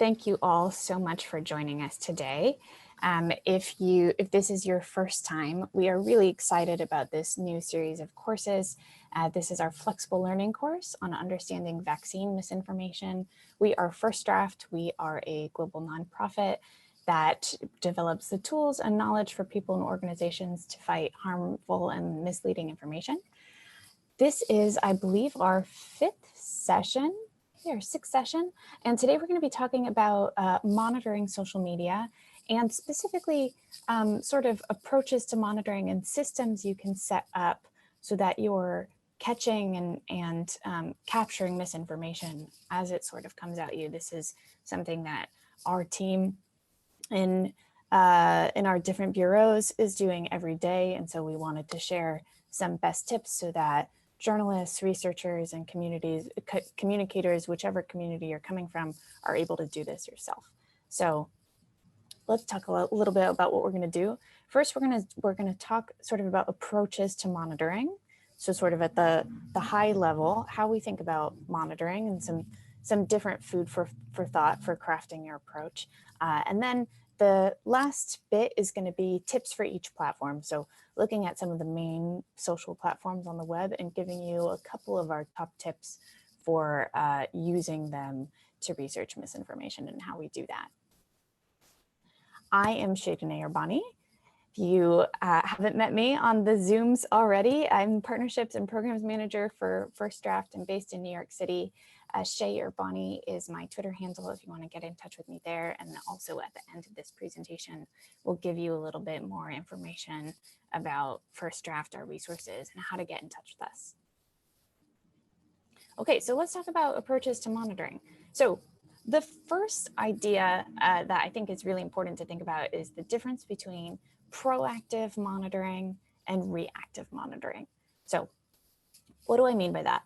Thank you all so much for joining us today. If this is your first time, we are really excited about this new series of courses. This is our flexible learning course on understanding vaccine misinformation. We are First Draft. We are a global nonprofit that develops the tools and knowledge for people and organizations to fight harmful and misleading information. This is, I believe, our sixth session, and today we're going to be talking about monitoring social media and specifically sort of approaches to monitoring and systems you can set up so that you're catching and capturing misinformation as it sort of comes at you. This is something that our team in our different bureaus is doing every day, and so we wanted to share some best tips so that journalists, researchers, and communicators, whichever community you're coming from, are able to do this yourself. So let's talk a little bit about what we're going to do. First, we're going to talk sort of about approaches to monitoring. So sort of at the high level, how we think about monitoring and some different food for thought for crafting your approach. And then the last bit is going to be tips for each platform. So looking at some of the main social platforms on the web and giving you a couple of our top tips for using them to research misinformation and how we do that. I am Shadene Urbani. If you haven't met me on the Zooms already, I'm Partnerships and Programs Manager for First Draft and based in New York City. Shay Urbani is my Twitter handle if you want to get in touch with me there. And also at the end of this presentation, we'll give you a little bit more information about First Draft, our resources, and how to get in touch with us. Okay, so let's talk about approaches to monitoring. So the first idea that I think is really important to think about is the difference between proactive monitoring and reactive monitoring. So what do I mean by that?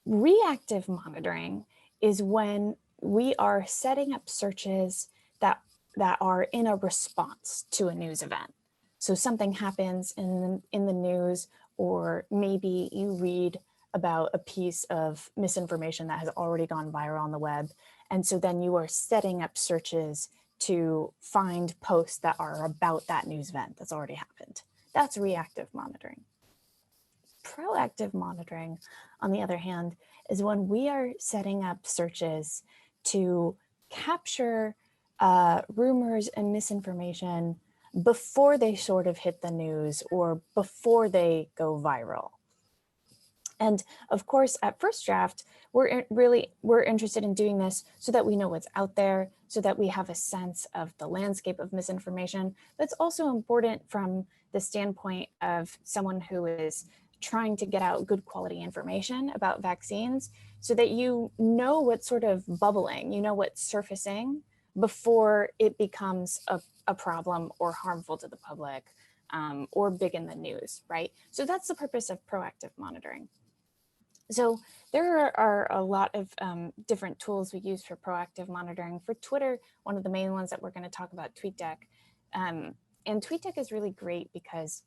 Reactive monitoring is when we are setting up searches that are in a response to a news event. So something happens in the news, or maybe you read about a piece of misinformation that has already gone viral on the web. And so then you are setting up searches to find posts that are about that news event that's already happened. That's reactive monitoring. Proactive monitoring, on the other hand, is when we are setting up searches to capture rumors and misinformation before they sort of hit the news or before they go viral. And of course, at First Draft, we're interested in doing this so that we know what's out there, so that we have a sense of the landscape of misinformation. That's also important from the standpoint of someone who is trying to get out good quality information about vaccines so that you know what's sort of bubbling, you know what's surfacing before it becomes a problem or harmful to the public or big in the news, right? So that's the purpose of proactive monitoring. So there are a lot of different tools we use for proactive monitoring. For Twitter, one of the main ones that we're going to talk about, Tweetdeck. And Tweetdeck is really great because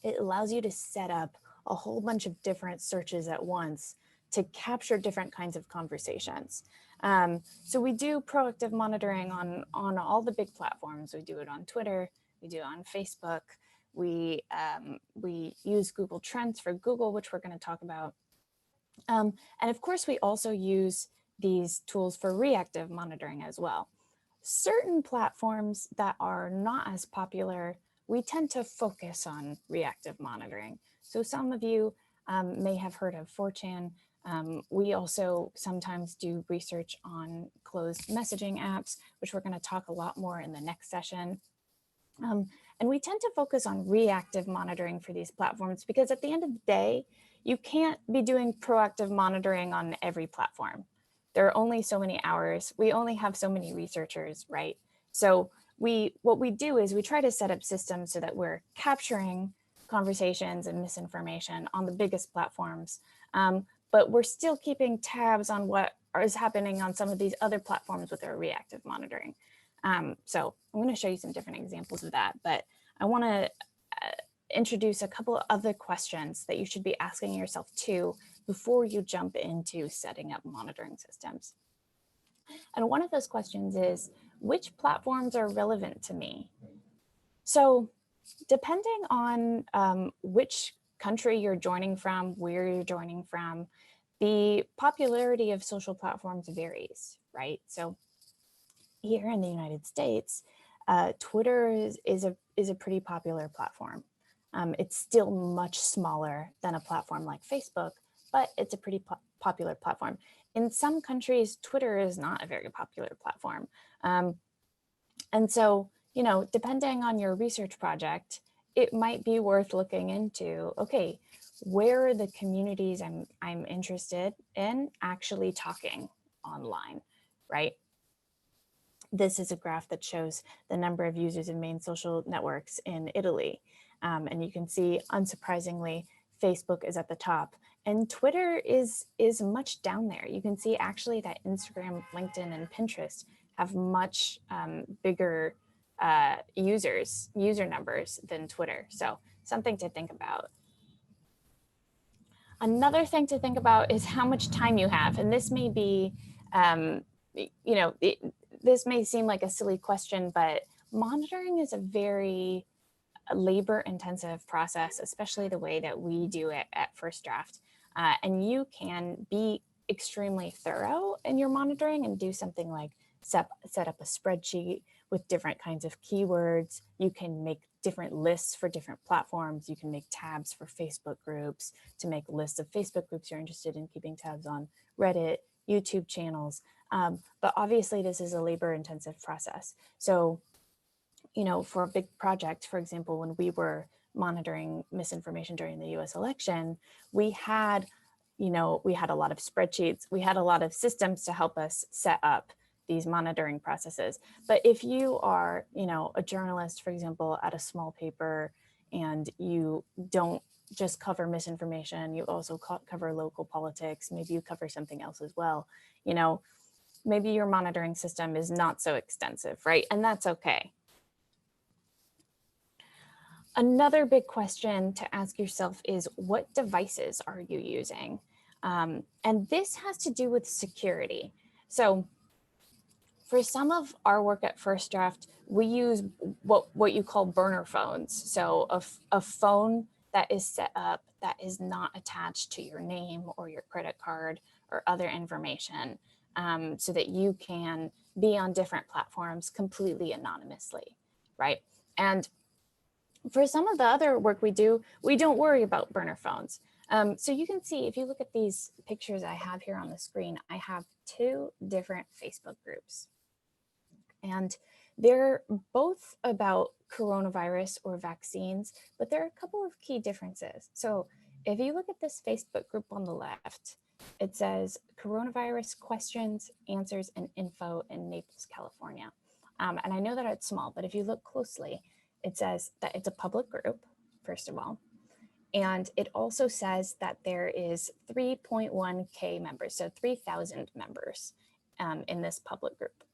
it allows you to set up a whole bunch of different searches at once to capture different kinds of conversations. So we do proactive monitoring on all the big platforms. We do it on Twitter, we do it on Facebook. We use Google Trends for Google, which we're going to talk about. And of course, we also use these tools for reactive monitoring as well. Certain platforms that are not as popular, we tend to focus on reactive monitoring. So some of you may have heard of 4chan. We also sometimes do research on closed messaging apps, which we're going to talk a lot more in the next session. And we tend to focus on reactive monitoring for these platforms because at the end of the day, you can't be doing proactive monitoring on every platform. There are only so many hours. We only have so many researchers, right? So what we do is we try to set up systems so that we're capturing conversations and misinformation on the biggest platforms, but we're still keeping tabs on what is happening on some of these other platforms with our reactive monitoring. So I'm going to show you some different examples of that, but I want to introduce a couple of other questions that you should be asking yourself too before you jump into setting up monitoring systems. And one of those questions is, which platforms are relevant to me? So depending on which country you're joining from, where you're joining from, the popularity of social platforms varies, right? So here in the United States, Twitter is a pretty popular platform. It's still much smaller than a platform like Facebook, but it's a pretty popular platform. In some countries, Twitter is not a very popular platform. And so, you know, depending on your research project, it might be worth looking into, okay, where are the communities I'm interested in actually talking online, right? This is a graph that shows the number of users in main social networks in Italy. And you can see, unsurprisingly, Facebook is at the top and Twitter is much down there. You can see actually that Instagram, LinkedIn, and Pinterest have much bigger user numbers than Twitter. So something to think about. Another thing to think about is how much time you have. And this may be, you know, this may seem like a silly question, but monitoring is a very labor intensive process, especially the way that we do it at First Draft. And you can be extremely thorough in your monitoring and do something like set up a spreadsheet with different kinds of keywords. You can make different lists for different platforms. You can make tabs for Facebook groups to make lists of Facebook groups you're interested in keeping tabs on, Reddit, YouTube channels. But obviously this is a labor intensive process. So, you know, for a big project, for example, when we were monitoring misinformation during the US election, we had a lot of spreadsheets, we had a lot of systems to help us set up these monitoring processes. But if you are, you know, a journalist, for example, at a small paper, and you don't just cover misinformation, you also cover local politics, maybe you cover something else as well, you know, maybe your monitoring system is not so extensive, right? And that's okay. Another big question to ask yourself is, what devices are you using? And this has to do with security. So for some of our work at First Draft, we use what you call burner phones. So a phone that is set up that is not attached to your name or your credit card or other information, so that you can be on different platforms completely anonymously, right? And for some of the other work we do, we don't worry about burner phones. So you can see, if you look at these pictures I have here on the screen, I have 2 different Facebook groups. And they're both about coronavirus or vaccines, but there are a couple of key differences. So if you look at this Facebook group on the left, it says coronavirus questions, answers, and info in Naples, California. And I know that it's small, but if you look closely, it says that it's a public group, first of all. And it also says that there is 3.1K members, so 3,000 members in this public group.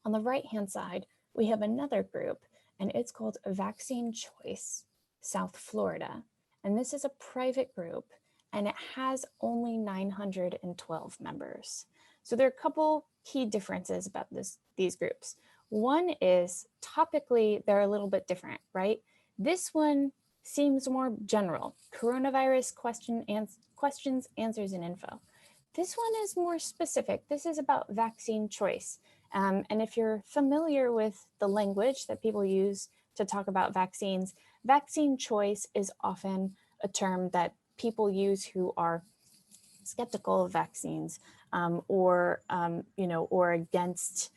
On the right-hand side, we have another group, and it's called Vaccine Choice, South Florida. And this is a private group, and it has only 912 members. So there are a couple key differences about these groups. One is, topically, they're a little bit different, right? This one seems more general. Coronavirus questions, answers, and info. This one is more specific. This is about vaccine choice. And if you're familiar with the language that people use to talk about vaccines, vaccine choice is often a term that people use who are skeptical of vaccines, or against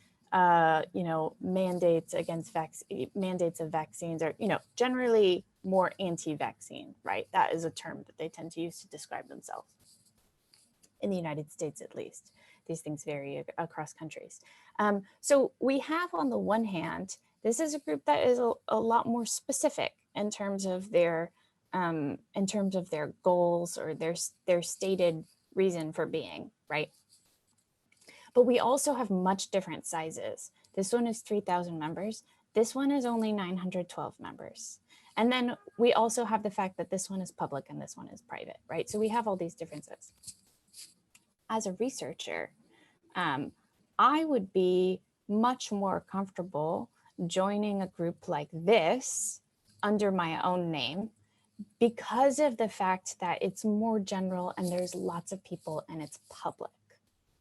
mandates of vaccines, or generally more anti-vaccine, right? That is a term that they tend to use to describe themselves. In the United States, at least. These things vary across countries. So we have, on the one hand, this is a group that is a lot more specific in terms of their goals or their stated reason for being, right? But we also have much different sizes. This one is 3,000 members. This one is only 912 members. And then we also have the fact that this one is public and this one is private, right? So we have all these differences. As a researcher, I would be much more comfortable joining a group like this under my own name because of the fact that it's more general and there's lots of people and it's public,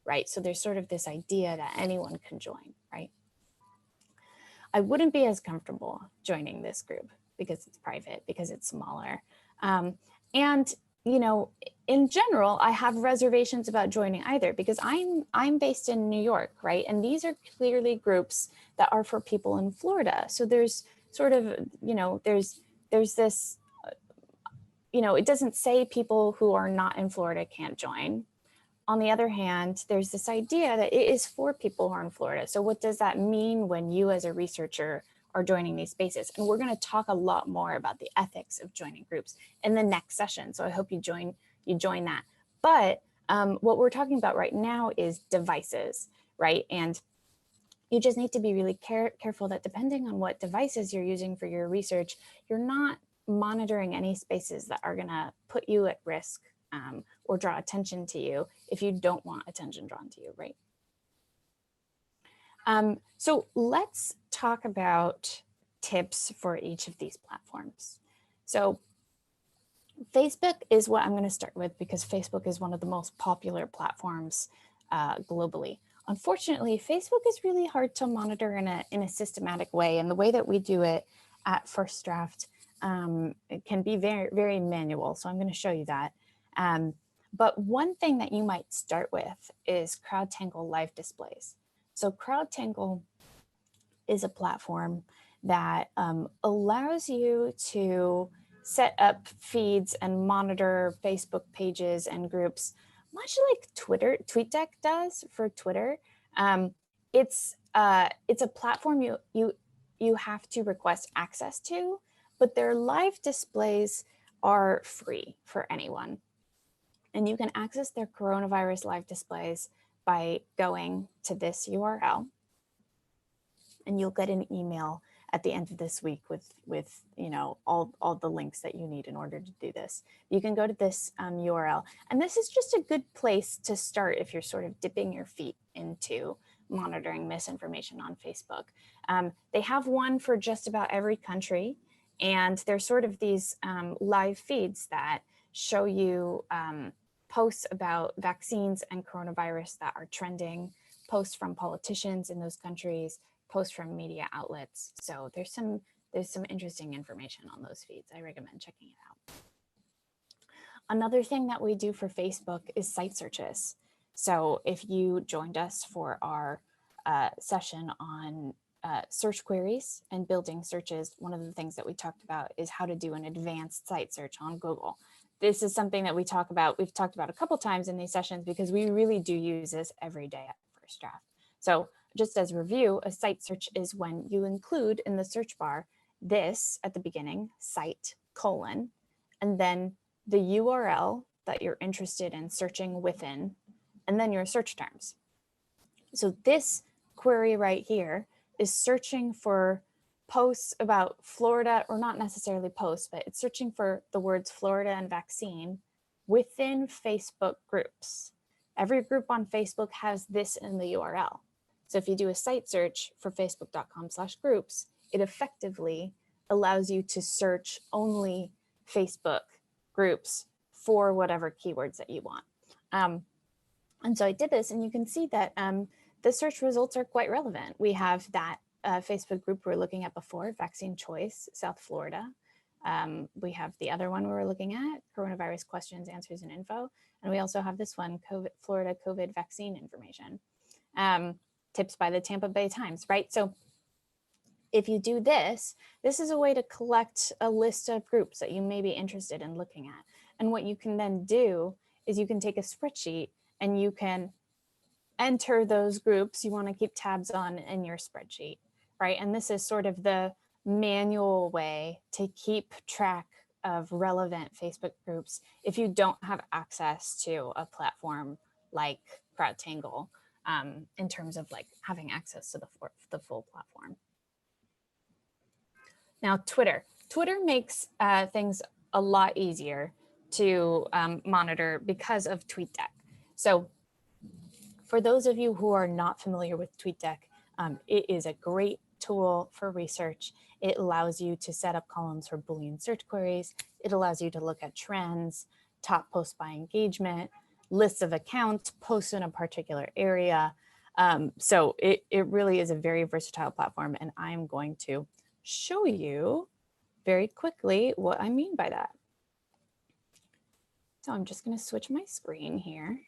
right? So there's sort of this idea that anyone can join, right? I wouldn't be as comfortable joining this group because it's private, because it's smaller. And you know, in general, I have reservations about joining either because I'm based in New York, right? And these are clearly groups that are for people in Florida. So there's sort of, you know, there's this, you know, it doesn't say people who are not in Florida can't join. On the other hand, there's this idea that it is for people who are in Florida. So what does that mean when you as a researcher are joining these spaces? And we're going to talk a lot more about the ethics of joining groups in the next session. So I hope you join that. But what we're talking about right now is devices, right? And you just need to be really careful that depending on what devices you're using for your research, you're not monitoring any spaces that are going to put you at risk or draw attention to you if you don't want attention drawn to you, right? So let's talk about tips for each of these platforms. So Facebook is what I'm going to start with because Facebook is one of the most popular platforms globally. Unfortunately, Facebook is really hard to monitor in a systematic way, and the way that we do it at First Draft it can be very, very manual. So I'm going to show you that. But one thing that you might start with is CrowdTangle live displays. So CrowdTangle is a platform that allows you to set up feeds and monitor Facebook pages and groups, much like Tweetdeck does for Twitter. It's a platform you have to request access to, but their live displays are free for anyone. And you can access their coronavirus live displays by going to this URL. And you'll get an email at the end of this week with you know, all the links that you need in order to do this. You can go to this URL. And this is just a good place to start if you're sort of dipping your feet into monitoring misinformation on Facebook. They have one for just about every country. And they're sort of these live feeds that show you posts about vaccines and coronavirus that are trending, posts from politicians in those countries, posts from media outlets. So there's some interesting information on those feeds. I recommend checking it out. Another thing that we do for Facebook is site searches. So if you joined us for our session on search queries and building searches, one of the things that we talked about is how to do an advanced site search on Google. This is something that we've talked about a couple times in these sessions because we really do use this every day at First Draft. So just as a review, a site search is when you include in the search bar this at the beginning, site, and then the URL that you're interested in searching within, and then your search terms. So this query right here is searching for posts about Florida, or not necessarily posts, but it's searching for the words Florida and vaccine within Facebook groups. Every group on Facebook has this in the URL. So if you do a site search for facebook.com/groups, it effectively allows you to search only Facebook groups for whatever keywords that you want. And so I did this, and you can see that the search results are quite relevant. We have that Facebook group we were looking at before, Vaccine Choice, South Florida. We have the other one we were looking at, Coronavirus Questions, Answers, and Info. And we also have this one, Florida COVID Vaccine Information. Tips by the Tampa Bay Times, right? So if you do this, this is a way to collect a list of groups that you may be interested in looking at. And what you can then do is you can take a spreadsheet and you can enter those groups you want to keep tabs on in your spreadsheet, right? And this is sort of the manual way to keep track of relevant Facebook groups if you don't have access to a platform like CrowdTangle in terms of like having access to the full platform. Now, Twitter makes things a lot easier to monitor because of TweetDeck. So For those of you who are not familiar with Tweetdeck, it is a great tool for research. It allows you to set up columns for Boolean search queries. It allows you to look at trends, top posts by engagement, lists of accounts, posts in a particular area. So it really is a very versatile platform, and I'm going to show you very quickly what I mean by that. So I'm just going to switch my screen here.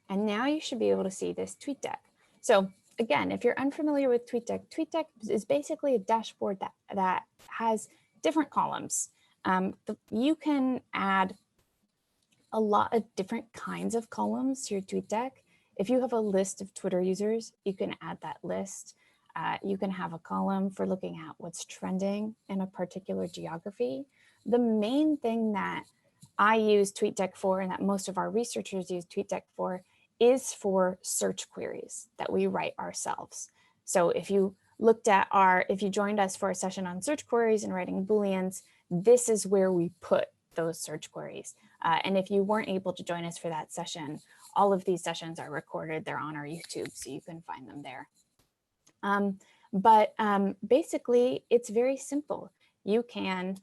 And now you should be able to see this Tweetdeck. So again, if you're unfamiliar with Tweetdeck, Tweetdeck is basically a dashboard that has different columns. You can add a lot of different kinds of columns to your Tweetdeck. If you have a list of Twitter users, you can add that list. You can have a column for looking at what's trending in a particular geography. The main thing that I use Tweetdeck for, and that most of our researchers use Tweetdeck for, is for search queries that we write ourselves. So if you joined us for a session on search queries and writing Booleans, this is where we put those search queries. And if you weren't able to join us for that session, all of these sessions are recorded. They're on our YouTube, so you can find them there. Basically, it's very simple. You can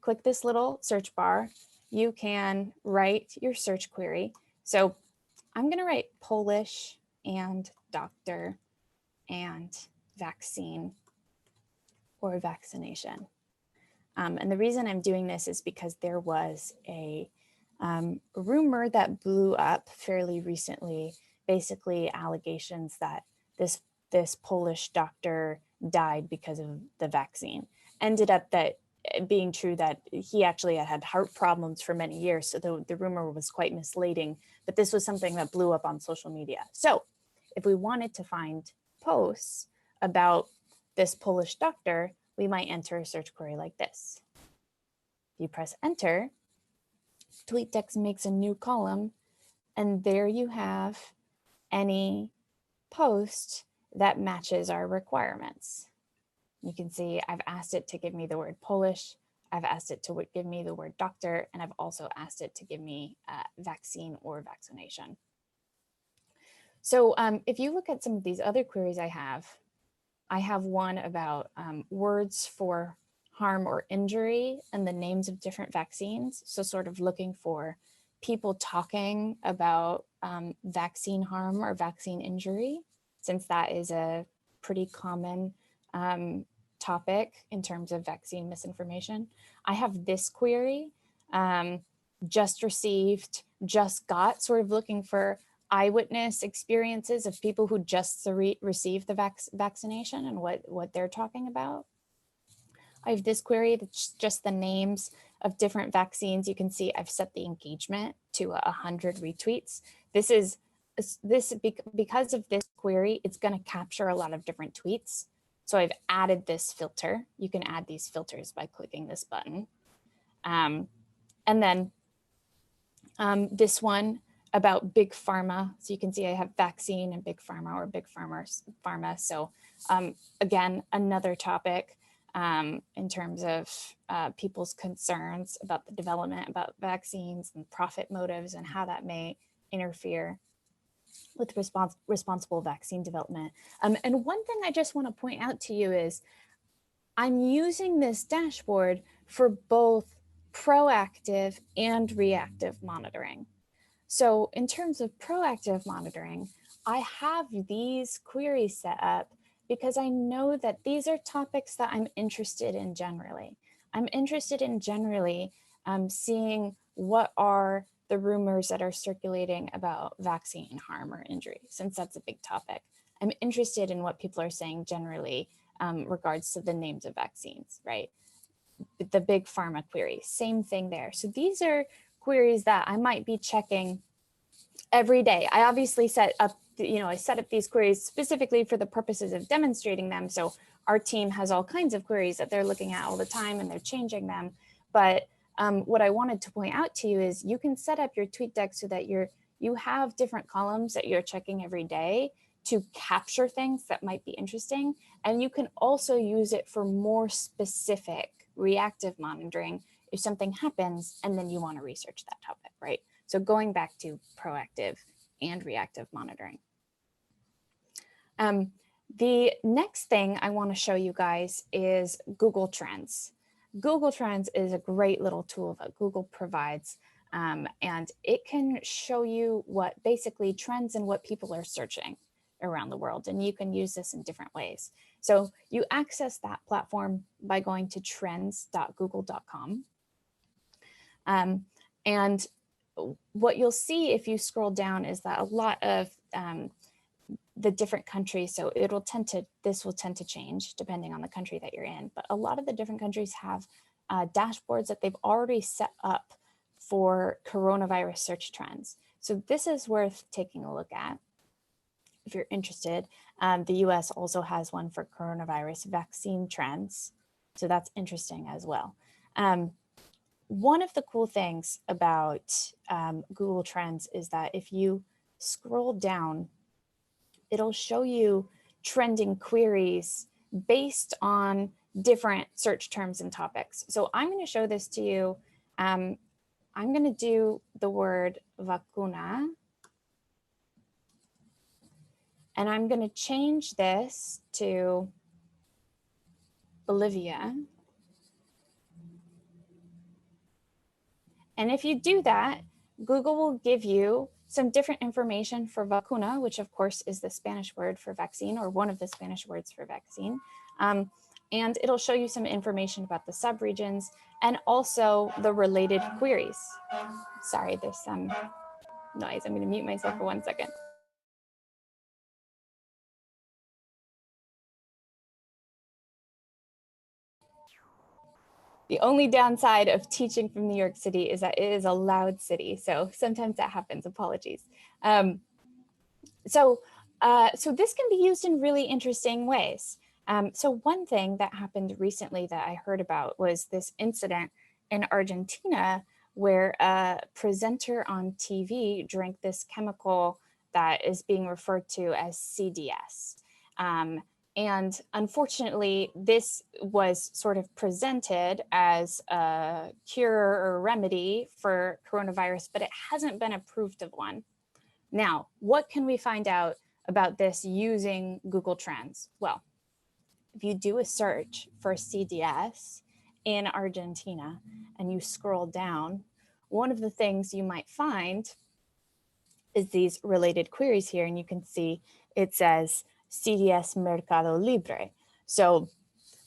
click this little search bar. You can write your search query. So I'm going to write Polish and doctor and vaccine or vaccination. And the reason I'm doing this is because there was a rumor that blew up fairly recently, basically allegations that this Polish doctor died because of the vaccine. Ended up that being true that he actually had heart problems for many years, so the rumor was quite misleading, but this was something that blew up on social media. So if we wanted to find posts about this Polish doctor, we might enter a search query like this. If you press enter, Tweetdeck makes a new column, and there you have any post that matches our requirements. You can see I've asked it to give me the word Polish, I've asked it to give me the word doctor, and I've also asked it to give me vaccine or vaccination. So if you look at some of these other queries I have one about words for harm or injury and the names of different vaccines. So sort of looking for people talking about vaccine harm or vaccine injury, since that is a pretty common topic in terms of vaccine misinformation. I have this query, just received, just got, sort of looking for eyewitness experiences of people who just received the vaccination and what they're talking about. I have this query that's just the names of different vaccines. You can see I've set the engagement to 100 retweets. Because of this query, it's going to capture a lot of different tweets. So I've added this filter. You can add these filters by clicking this button. And then this one about big pharma. So you can see I have vaccine and big pharma or big pharma. So again, another topic in terms of people's concerns about the development about vaccines and profit motives and how that may interfere with responsible vaccine development. And one thing I just want to point out to you is I'm using this dashboard for both proactive and reactive monitoring. So in terms of proactive monitoring, I have these queries set up because I know that these are topics that I'm interested in generally. I'm interested in generally seeing what are the rumors that are circulating about vaccine harm or injury, since that's a big topic. I'm interested in what people are saying generally regards to the names of vaccines, right? The big pharma query, same thing there. So these are queries that I might be checking every day. I obviously set up these queries specifically for the purposes of demonstrating them. So our team has all kinds of queries that they're looking at all the time and they're changing them. But what I wanted to point out to you is you can set up your Tweetdeck so that you have different columns that you're checking every day to capture things that might be interesting. And you can also use it for more specific reactive monitoring if something happens and then you want to research that topic, right? So going back to proactive and reactive monitoring. The next thing I want to show you guys is Google Trends. Google Trends is a great little tool that Google provides, and it can show you what basically trends and what people are searching around the world, and you can use this in different ways. So you access that platform by going to trends.google.com. And what you'll see if you scroll down is that a lot of the different countries, so this will tend to change depending on the country that you're in, but a lot of the different countries have dashboards that they've already set up for coronavirus search trends. So this is worth taking a look at if you're interested. The US also has one for coronavirus vaccine trends, so that's interesting as well. One of the cool things about Google Trends is that if you scroll down, it'll show you trending queries based on different search terms and topics. So I'm going to show this to you. I'm going to do the word vacuna, and I'm going to change this to Bolivia. And if you do that, Google will give you some different information for vacuna, which of course is the Spanish word for vaccine, or one of the Spanish words for vaccine. And it'll show you some information about the subregions and also the related queries. Sorry, there's some noise. I'm going to mute myself for 1 second. The only downside of teaching from New York City is that it is a loud city. So sometimes that happens, apologies. So this can be used in really interesting ways. So one thing that happened recently that I heard about was this incident in Argentina where a presenter on TV drank this chemical that is being referred to as CDS. And unfortunately, this was sort of presented as a cure or remedy for coronavirus, but it hasn't been approved of one. Now, what can we find out about this using Google Trends? Well, if you do a search for CDS in Argentina and you scroll down, one of the things you might find is these related queries here, and you can see it says CDS Mercado Libre. So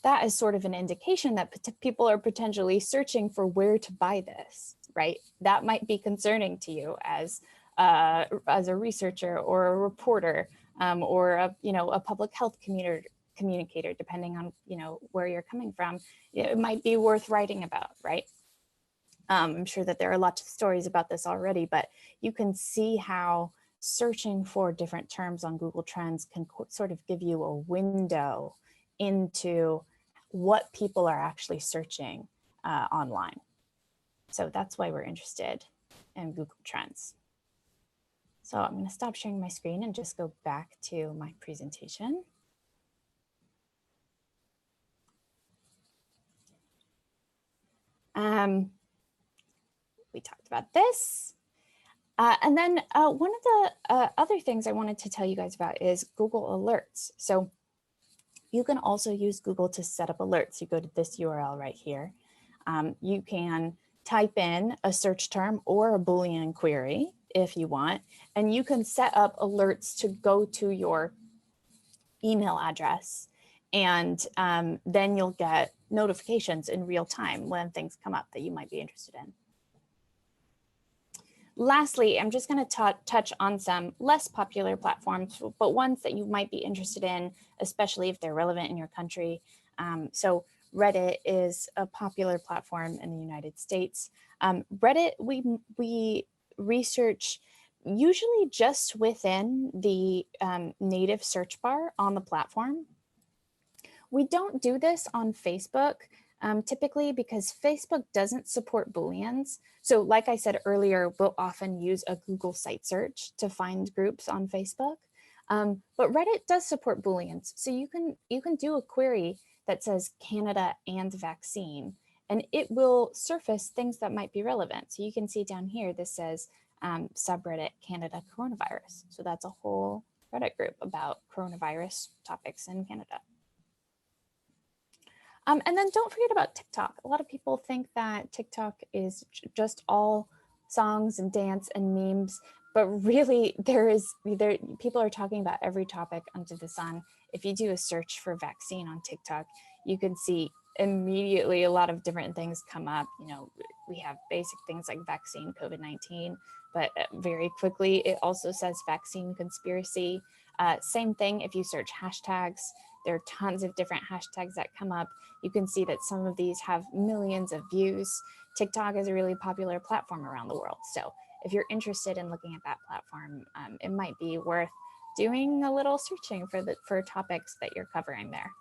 that is sort of an indication that people are potentially searching for where to buy this, right? That might be concerning to you as a researcher or a reporter or a public health communicator, depending on where you're coming from. It might be worth writing about, right? I'm sure that there are lots of stories about this already, but you can see how searching for different terms on Google Trends can sort of give you a window into what people are actually searching online. So that's why we're interested in Google Trends. So I'm going to stop sharing my screen and just go back to my presentation. We talked about this. And then one of the other things I wanted to tell you guys about is Google Alerts. So you can also use Google to set up alerts. You go to this URL right here. You can type in a search term or a Boolean query if you want, and you can set up alerts to go to your email address. And then you'll get notifications in real time when things come up that you might be interested in. Lastly, I'm just going to touch on some less popular platforms, but ones that you might be interested in, especially if they're relevant in your country. So Reddit is a popular platform in the United States. Reddit, we research usually just within the native search bar on the platform. We don't do this on Facebook. Typically because Facebook doesn't support Booleans. So like I said earlier, we'll often use a Google site search to find groups on Facebook. But Reddit does support Booleans. So you can do a query that says Canada and vaccine, and it will surface things that might be relevant. So you can see down here, this says subreddit Canada Coronavirus. So that's a whole Reddit group about coronavirus topics in Canada. And then don't forget about TikTok. A lot of people think that TikTok is just all songs and dance and memes, but really people are talking about every topic under the sun. If you do a search for vaccine on TikTok, you can see immediately a lot of different things come up. You know, we have basic things like vaccine COVID-19, but very quickly it also says vaccine conspiracy. Same thing if you search hashtags. There are tons of different hashtags that come up. You can see that some of these have millions of views. TikTok is a really popular platform around the world. So if you're interested in looking at that platform, it might be worth doing a little searching for topics that you're covering there.